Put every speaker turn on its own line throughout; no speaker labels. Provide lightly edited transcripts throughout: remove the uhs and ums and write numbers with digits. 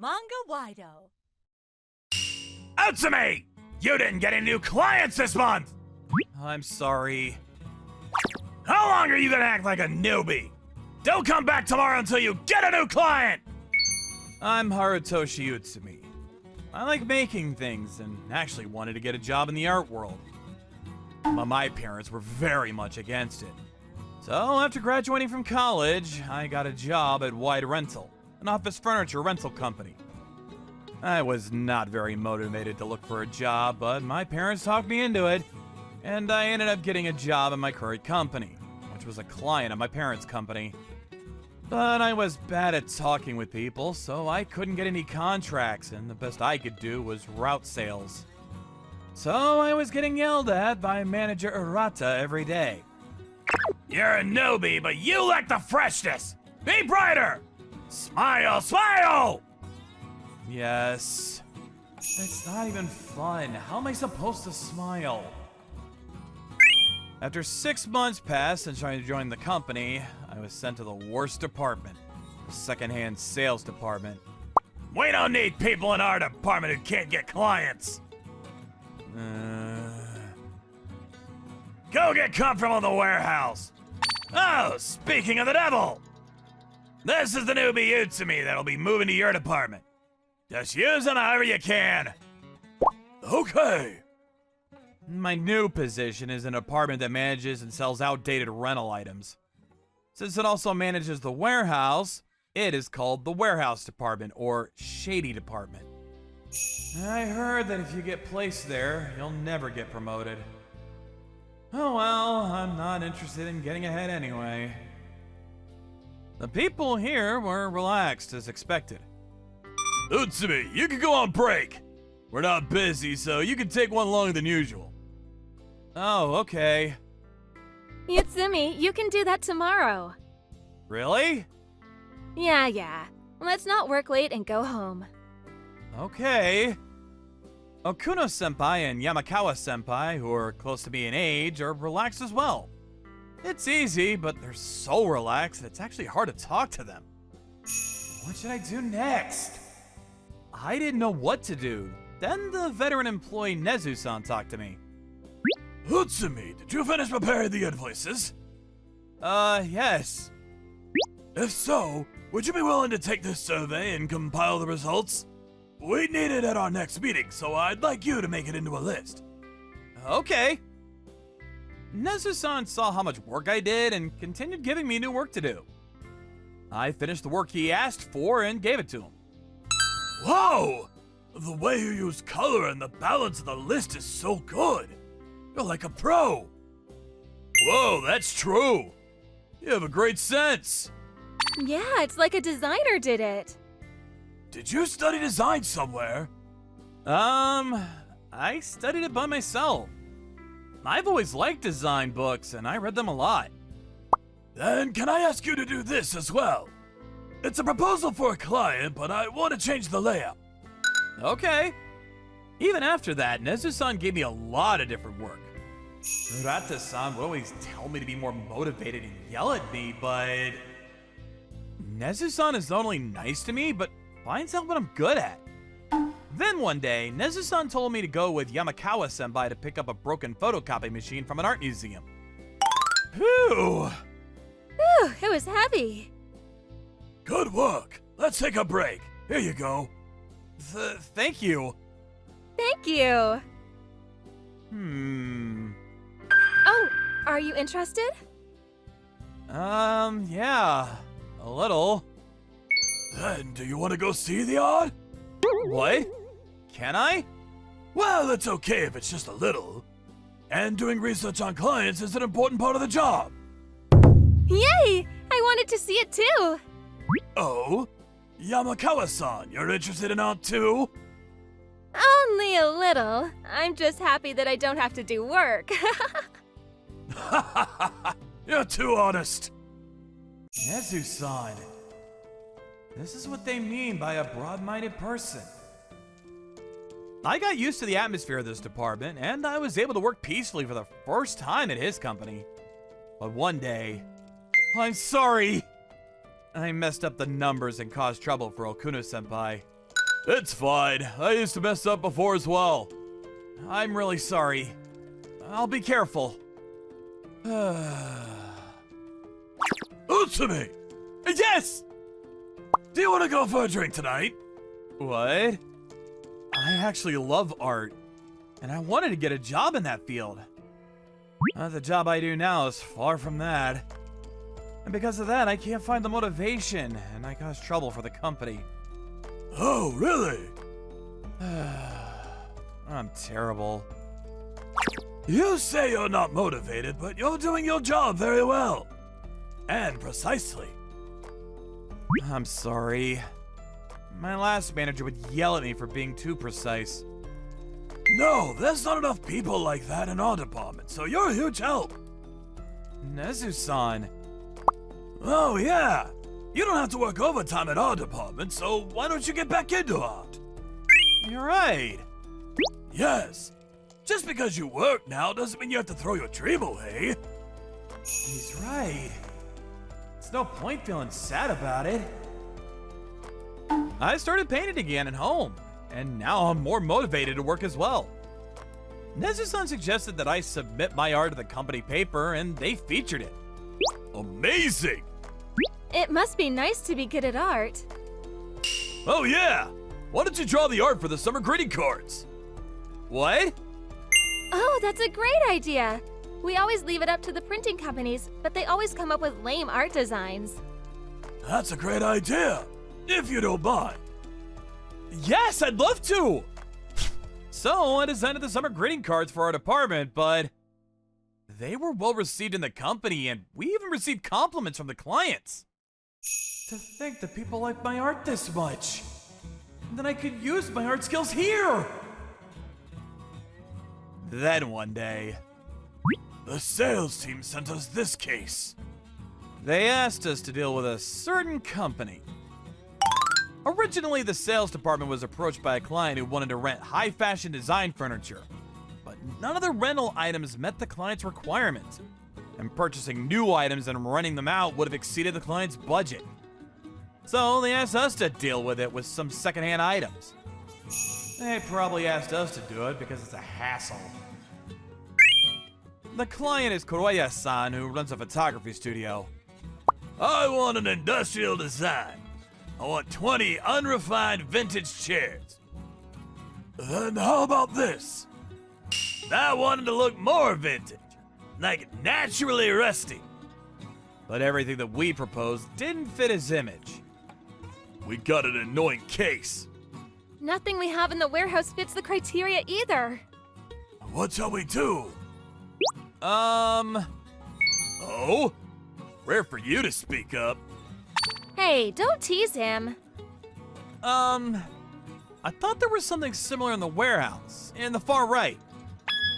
Manga-Waido.
Utsumi! You didn't get any new clients this month!
I'm sorry.
How long are you gonna act like a newbie? Don't come back tomorrow until you get a new client!
I'm Harutoshi Utsumi. I like making things and actually wanted to get a job in the art world. But my parents were very much against it. So after graduating from college, I got a job at Wide Rental, an office furniture rental company. I was not very motivated to look for a job, but my parents talked me into it, and I ended up getting a job at my current company, which was a client of my parents' company. But I was bad at talking with people, so I couldn't get any contracts, and the best I could do was route sales. So I was getting yelled at by manager Urata every day.
You're a newbie, but you lack the freshness! Be brighter! Smile, smile!
Yes. It's not even fun. How am I supposed to smile? After 6 months passed and trying to join the company, I was sent to the worst department, the secondhand sales department.
We don't need people in our department who can't get clients! Go get comfortable in the warehouse! Oh, speaking of the devil! This is the newbie Utsumi that'll be moving to your department. Just use them however you can. Okay.
My new position is an department that manages and sells outdated rental items. Since it also manages the warehouse, it is called the warehouse department, or shady department. I heard that if you get placed there, you'll never get promoted. Oh well, I'm not interested in getting ahead anyway. The people here were relaxed as expected.
Utsumi, you can go on break. We're not busy, so you can take one longer than usual.
Oh, okay.
Utsumi, you can do that tomorrow.
Really?
Yeah. Let's not work late and go home.
Okay. Okuno-senpai and Yamakawa-senpai, who are close to me in age, are relaxed as well. It's easy, but they're so relaxed that it's actually hard to talk to them. What should I do next? I didn't know what to do. Then the veteran employee Nezu-san talked to me.
Utsumi, did you finish preparing the invoices?
Yes.
If so, would you be willing to take this survey and compile the results? We need it at our next meeting, so I'd like you to make it into a list.
Okay. Nezu-san saw how much work I did and continued giving me new work to do. I finished the work he asked for and gave it to him.
Whoa! The way you use color and the balance of the list is so good. You're like a pro. Whoa, that's true. You have a great sense.
Yeah, it's like a designer did it.
Did you study design somewhere?
I studied it by myself. I've always liked design books, and I read them a lot.
Then can I ask you to do this as well? It's a proposal for a client, but I want to change the layout.
Okay. Even after that, Nezu-san gave me a lot of different work. Urata-san would always tell me to be more motivated and yell at me, but... Nezu-san is not only nice to me, but finds out what I'm good at. Then one day, Nezu-san told me to go with Yamakawa-senpai to pick up a broken photocopy machine from an art museum.
Phew!
Whew, it was heavy.
Good work. Let's take a break. Here you go.
Thank you.
Thank you. Oh, are you interested?
Yeah. A little.
Then, do you want to go see the art?
What? Can I?
Well, it's okay if it's just a little. And doing research on clients is an important part of the job.
Yay! I wanted to see it too.
Oh? Yamakawa-san, you're interested in art too?
Only a little. I'm just happy that I don't have to do work.
You're too honest.
Nezu-san. This is what they mean by a broad-minded person. I got used to the atmosphere of this department, and I was able to work peacefully for the first time at his company. But one day... I'm sorry! I messed up the numbers and caused trouble for Okuno-senpai. It's fine. I used to mess up before as well. I'm really sorry. I'll be careful.
Utsumi!
Yes!
Do you want to go for a drink tonight?
What? I actually love art, and I wanted to get a job in that field. The job I do now is far from that. And because of that, I can't find the motivation, and I cause trouble for the company.
Oh, really?
I'm terrible.
You say you're not motivated, but you're doing your job very well. And precisely.
I'm sorry. My last manager would yell at me for being too precise.
No, there's not enough people like that in our department, so you're a huge help.
Nezu-san.
Oh, yeah. You don't have to work overtime at our department, so why don't you get back into art?
You're right.
Yes. Just because you work now doesn't mean you have to throw your dream away.
He's right. There's no point feeling sad about it. I started painting again at home, and now I'm more motivated to work as well. Nezu-san suggested that I submit my art to the company paper, and they featured it.
Amazing!
It must be nice to be good at art.
Oh yeah! Why don't you draw the art for the summer greeting cards?
What?
Oh, that's a great idea. We always leave it up to the printing companies, but they always come up with lame art designs.
That's a great idea, if you don't mind.
Yes, I'd love to! So, I designed the summer greeting cards for our department, but they were well received in the company, and we even received compliments from the clients. To think that people like my art this much, and that I could use my art skills here! Then one day,
The sales team sent us this case.
they asked us to deal with a certain company. Originally, the sales department was approached by a client who wanted to rent high fashion design furniture, but none of the rental items met the client's requirements, and purchasing new items and renting them out would have exceeded the client's budget. So they asked us to deal with it with some secondhand items. They probably asked us to do it because it's a hassle. The client is Kuroya-san, who runs a photography studio.
I want an industrial design. I want 20 unrefined vintage chairs. Then how about this? I wanted to look more vintage, like naturally rusty.
But everything that we proposed didn't fit his image.
We got an annoying case.
Nothing we have in the warehouse fits the criteria either.
What shall we do? Oh? Rare for you to speak up.
Hey, don't tease him.
I thought there was something similar in the warehouse, in the far right.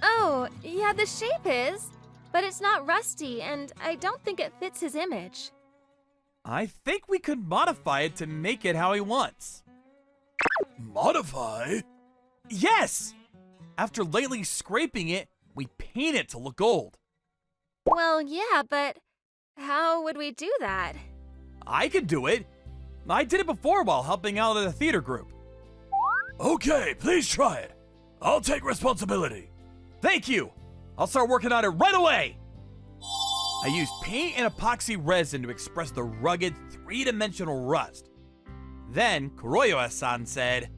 Oh, yeah, the shape is. But it's not rusty, and I don't think it fits his image.
I think we could modify it to make it how he wants.
Modify?
Yes! After lightly scraping it, we paint it to look gold.
Well, yeah, but how would we do that?
I could do it. I did it before while helping out at a theater group.
Okay, please try it. I'll take responsibility.
Thank you! I'll start working on it right away! I used paint and epoxy resin to express the rugged, three-dimensional rust. Then, Kuroyo-san said,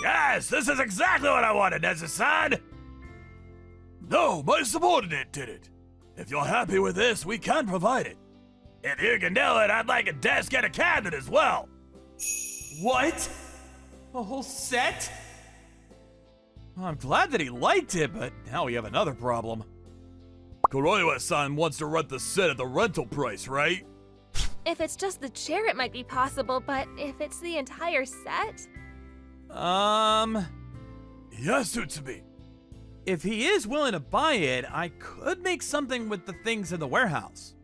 Yes, this is exactly what I wanted, Nezu-san! No, my subordinate did it. If you're happy with this, we can provide it. If you can do it, I'd like a desk and a cabinet as well.
What? A whole set? I'm glad that he liked it, but now we have another problem.
Kuroyo-san wants to rent the set at the rental price, right?
If it's just the chair, it might be possible, but if it's the entire set?
Yes, Utsumi.
If he is willing to buy it, I could make something with the things in the warehouse.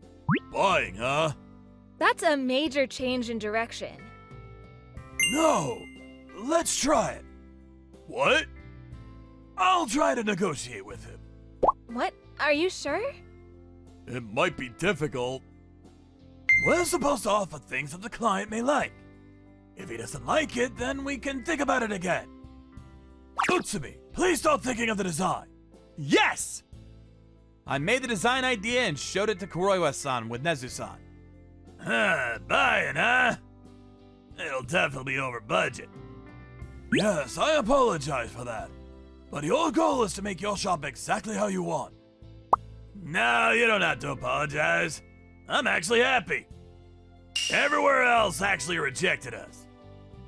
Buying, huh?
That's a major change in direction.
No. Let's try it. What? I'll try to negotiate with him.
What? Are you sure?
It might be difficult. We're supposed to offer things that the client may like. If he doesn't like it, then we can think about it again. Utsumi, please start thinking of the design.
Yes! I made the design idea and showed it to Kuroiwa-san with Nezu-san.
Buying, huh? It'll definitely be over budget. Yes, I apologize for that. But your goal is to make your shop exactly how you want. No, you don't have to apologize. I'm actually happy. Everywhere else actually rejected us.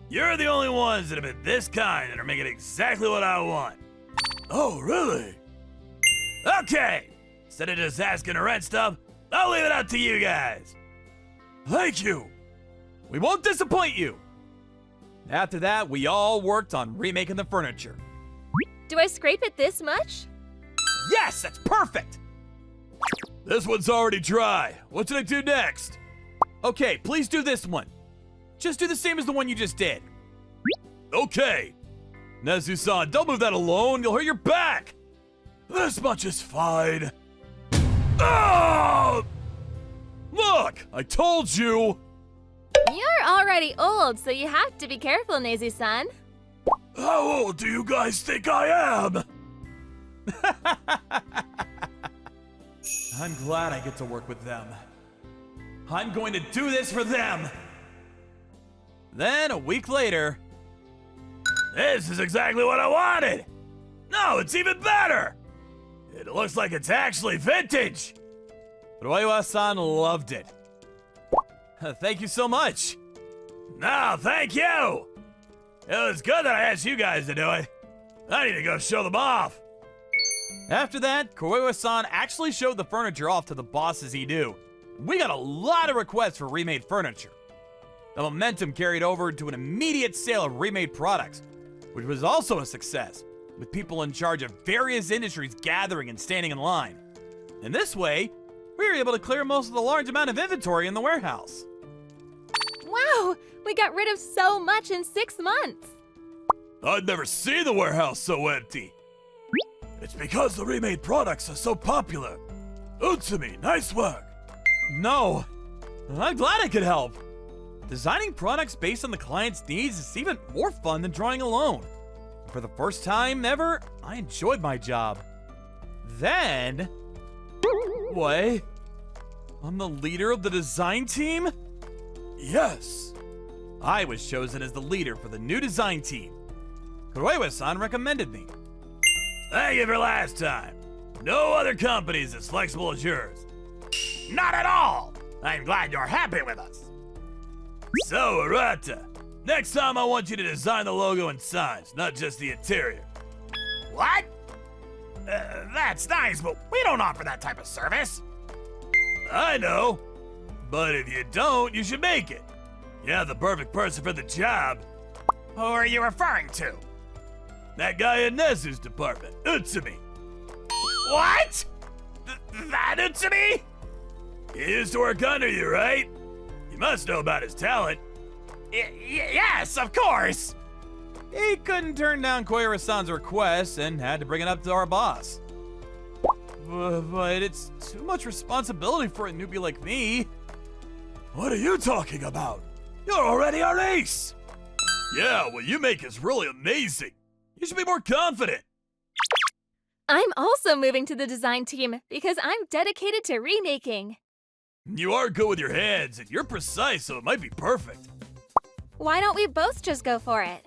You're the only ones that have been this kind and are making exactly what I want. Oh, really? Okay. Instead of just asking to rent stuff, I'll leave it up to you guys. Thank you.
We won't disappoint you! After that, we all worked on remaking the furniture.
Do I scrape it this much?
Yes, that's perfect!
This one's already dry. What should I do next?
Okay, please do this one. Just do the same as the one you just did.
Okay. Nezu-san, don't move that alone. You'll hurt your back. This much is fine. Oh! Look, I told you.
You're already old, so you have to be careful, Nezu-san.
How old do you guys think I am?
I'm glad I get to work with them. I'm going to do this for them! Then, a week later...
This is exactly what I wanted! No, it's even better! It looks like it's actually vintage!
Kuroiwa-san loved it. Thank you so much!
No, thank you! It was good that I asked you guys to do it. I need to go show them off.
After that, Kuroiwa-san actually showed the furniture off to the bosses he knew. We got a lot of requests for remade furniture. The momentum carried over to an immediate sale of remade products, which was also a success, with people in charge of various industries gathering and standing in line. In this way, we were able to clear most of the large amount of inventory in the warehouse.
Wow, we got rid of so much in 6 months.
I'd never seen the warehouse so empty. It's because the remade products are so popular. Utsumi, nice work.
No, I'm glad I could help. Designing products based on the client's needs is even more fun than drawing alone. For the first time ever, I enjoyed my job. Then... What? I'm the leader of the design team?
Yes.
I was chosen as the leader for the new design team. Kuroiwa-san recommended me.
Thank you for last time. No other company is as flexible as yours. Not at all. I'm glad you're happy with us. So, Arata, next time I want you to design the logo and signs, not just the interior. What? That's nice, but we don't offer that type of service. I know, but if you don't, you should make it. You have the perfect person for the job. Who are you referring to? That guy in Nezu's department, Utsumi. What? That Utsumi? He used to work under you, right? You must know about his talent. Yes, of course.
He couldn't turn down Koira-san's request and had to bring it up to our boss. But it's too much responsibility for a newbie like me.
What are you talking about? You're already our ace. Yeah, what you make is really amazing. You should be more confident.
I'm also moving to the design team because I'm dedicated to remaking.
You are good with your hands, and you're precise, so it might be perfect.
Why don't we both just go for it?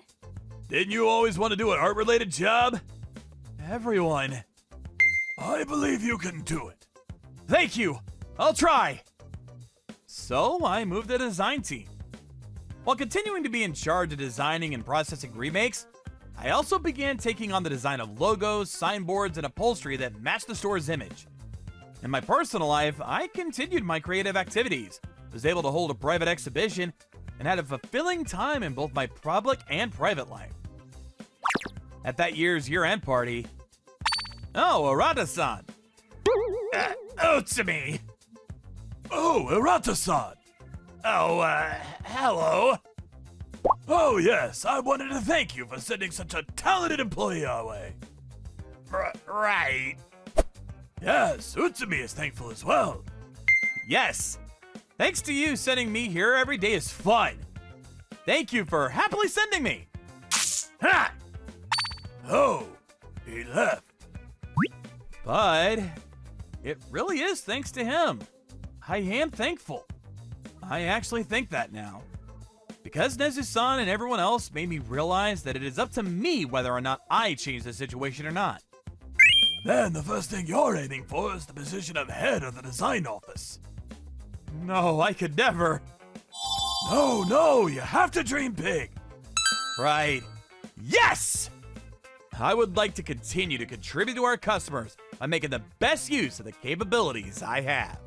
Didn't you always want to do an art-related job?
Everyone.
I believe you can do it.
Thank you. I'll try. So I moved to the design team. While continuing to be in charge of designing and processing remakes, I also began taking on the design of logos, signboards, and upholstery that matched the store's image. In my personal life, I continued my creative activities, was able to hold a private exhibition, and had a fulfilling time in both my public and private life. At that year's year-end party... Oh, Arata-san!
Utsumi! Oh, Arata-san! Oh, hello! Oh, yes, I wanted to thank you for sending such a talented employee our way. Right. Yes, Utsumi is thankful as well.
Yes! Thanks to you, sending me here every day is fun. Thank you for happily sending me.
Ha! Oh, he left.
But it really is thanks to him. I am thankful. I actually think that now. Because Nezu-san and everyone else made me realize that it is up to me whether or not I change the situation or not.
Then the first thing you're aiming for is the position of head of the design office.
No, I could never.
No, you have to dream big.
Right. Yes! I would like to continue to contribute to our customers by making the best use of the capabilities I have.